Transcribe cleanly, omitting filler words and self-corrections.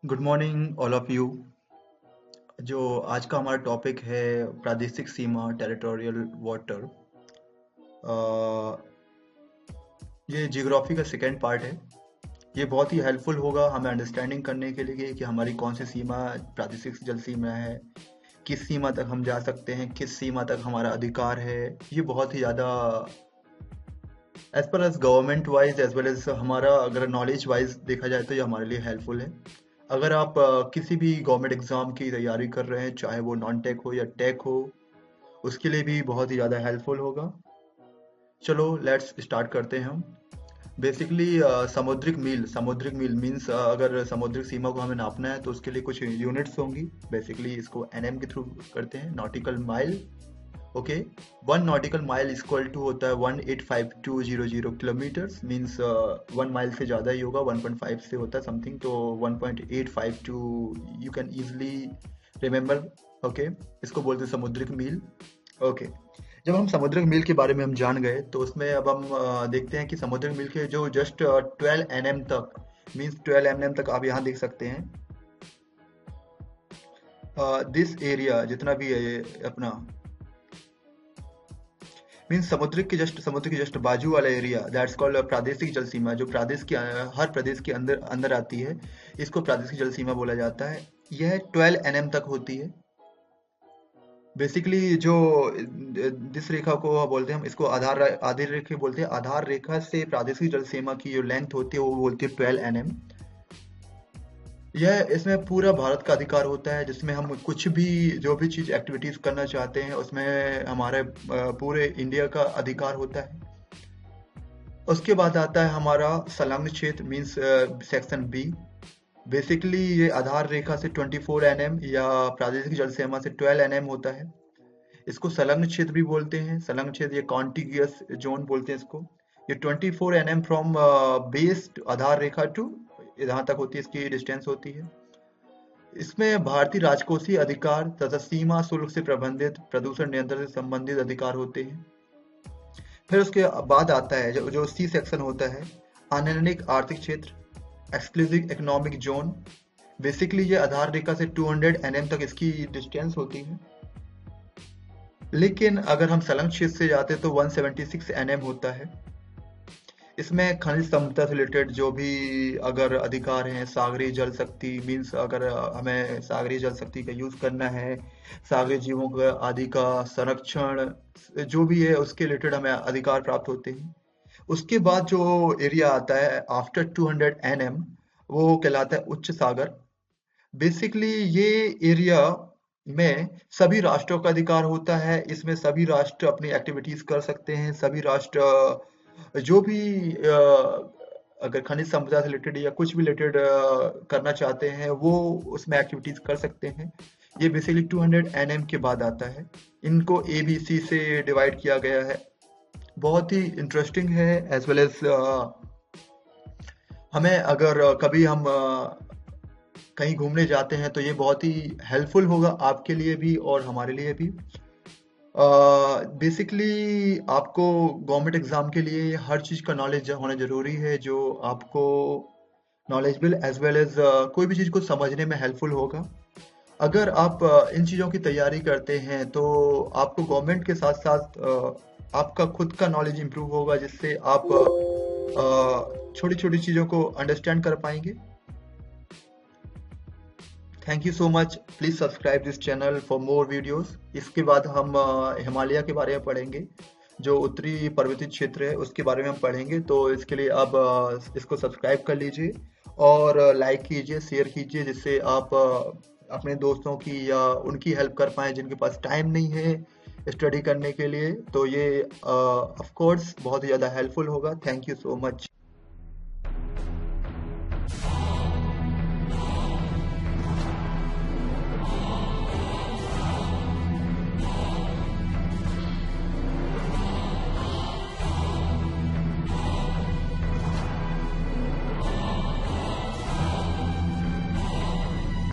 Good morning all of you. जो आज का हमारा टॉपिक है प्रादेशिक सीमा टेरिटोरियल वाटर। ये जियोग्राफी का सेकेंड पार्ट है। ये बहुत ही हेल्पफुल होगा हमें अंडरस्टैंडिंग करने के लिए कि हमारी कौन सी सीमा प्रादेशिक जल सीमा है, किस सीमा तक हम जा सकते हैं, किस सीमा तक हमारा अधिकार है। ये बहुत ही ज़्यादा as per as government wise as well as हमारा अगर नॉलेज वाइज देखा जाए तो ये हमारे लिए हेल्पफुल है। अगर आप किसी भी गवर्नमेंट एग्जाम की तैयारी कर रहे हैं, चाहे वो नॉन टेक हो या टेक हो, उसके लिए भी बहुत ही ज़्यादा हेल्पफुल होगा। चलो लेट्स स्टार्ट करते हैं हम। बेसिकली समुद्रिक मील मीन्स अगर समुद्रिक सीमा को हमें नापना है तो उसके लिए कुछ यूनिट्स होंगी। बेसिकली इसको एनएम के थ्रू करते हैं, nautical mile. Okay, 1 nautical mile equal to होता है 185,200 किलोमीटर्स। मीन्स 1 माइल से ज़्यादा ही होगा, 1.5 से होता है समथिंग, तो 1.852 you can easily remember. Okay, इसको बोलते हैं समुद्रिक मील। ओके, जब हम समुद्रिक मील के बारे में हम जान गए तो उसमें अब हम देखते हैं कि समुद्रिक मील के जो जस्ट 12 nm तक, मीन्स 12 nm तक आप यहाँ देख सकते हैं। दिस एरिया जितना भी है ये अपना मीन्स समुद्र के जस्ट बाजू वाला एरिया, दैट्स कॉल्ड प्रादेशिक जल सीमा। जो प्रदेश के हर प्रदेश के अंदर अंदर आती है, इसको प्रादेशिक जल सीमा बोला जाता है। यह 12 nm तक होती है। बेसिकली जो जिस रेखा को बोलते हैं हम, इसको आधार रेखा बोलते हैं। आधार रेखा से प्रादेशिक जल सीमा की जो लेंथ होती है वो बोलती है 12 nm। यह इसमें पूरा भारत का अधिकार होता है, जिसमें हम कुछ भी जो भी चीज एक्टिविटीज करना चाहते हैं उसमें हमारे पूरे इंडिया का अधिकार होता है। उसके बाद आता है हमारा संलग्न क्षेत्र मीन्स सेक्शन बी। बेसिकली ये आधार रेखा से 24 nm या प्रादेशिक जल सीमा से 12 nm होता है। इसको संलग्न क्षेत्र भी बोलते हैं। संलग्न क्षेत्र ये कॉन्टिग्यूअस जोन बोलते हैं इसको। ये 24 nm फ्रॉम बेस आधार रेखा टू यहाँ तक होती है, इसकी डिस्टेंस होती है। इसमें भारतीय राजकोषीय अधिकार तथा सीमा शुल्क से प्रबंधित प्रदूषण नियंत्रण से संबंधित अधिकार होते हैं। फिर उसके बाद आता है जो सी सेक्शन होता है, अनैणिक आर्थिक क्षेत्र, एक्सक्लूसिव इकोनॉमिक जोन। बेसिकली ये आधार रेखा से 200 nm तक इसकी डिस्टेंस होती है। लेकिन अगर हम संलग्न क्षेत्र से जाते हैं तो 176 nm होता है। इसमें खनिज संपदा से रिलेटेड जो भी अगर अधिकार हैं, सागरीय जल शक्ति मीन्स अगर हमें सागरीय जल शक्ति का यूज करना है, सागरीय जीवों का आदि का संरक्षण जो भी है उसके रिलेटेड हमें अधिकार प्राप्त होते हैं। उसके बाद जो एरिया आता है आफ्टर 200 nm वो कहलाता है उच्च सागर। बेसिकली ये एरिया में सभी राष्ट्रों का अधिकार होता है। इसमें सभी राष्ट्र अपनी एक्टिविटीज कर सकते हैं। सभी राष्ट्र जो भी अगर खनिज संपदा से रिलेटेड या कुछ भी रिलेटेड करना चाहते हैं वो उसमें एक्टिविटीज कर सकते हैं। ये बेसिकली 200 nm के बाद आता है। इनको ABC से डिवाइड किया गया है। बहुत ही इंटरेस्टिंग है एज वेल एज हमें अगर कभी हम कहीं घूमने जाते हैं तो ये बहुत ही हेल्पफुल होगा आपके लिए भी और हमारे लिए भी। बेसिकली आपको गवर्नमेंट एग्जाम के लिए हर चीज़ का नॉलेज होना जरूरी है, जो आपको नॉलेजेबल एज वेल एज कोई भी चीज़ को समझने में हेल्पफुल होगा। अगर आप इन चीज़ों की तैयारी करते हैं तो आपको गवर्नमेंट के साथ साथ आपका खुद का नॉलेज इंप्रूव होगा, जिससे आप छोटी छोटी चीज़ों को अंडरस्टैंड कर पाएंगे। Thank you so much. Please subscribe this channel for more videos. इसके बाद हम हिमालय के बारे में पढ़ेंगे, जो उत्तरी पर्वतीय क्षेत्र है उसके बारे में हम पढ़ेंगे। तो इसके लिए आप इसको सब्सक्राइब कर लीजिए और लाइक कीजिए, शेयर कीजिए, जिससे आप अपने दोस्तों की या उनकी हेल्प कर पाएँ जिनके पास टाइम नहीं है स्टडी करने के लिए। तो ये ऑफ कोर्स बहुत ही ज़्यादा हेल्पफुल होगा। Thank you so much.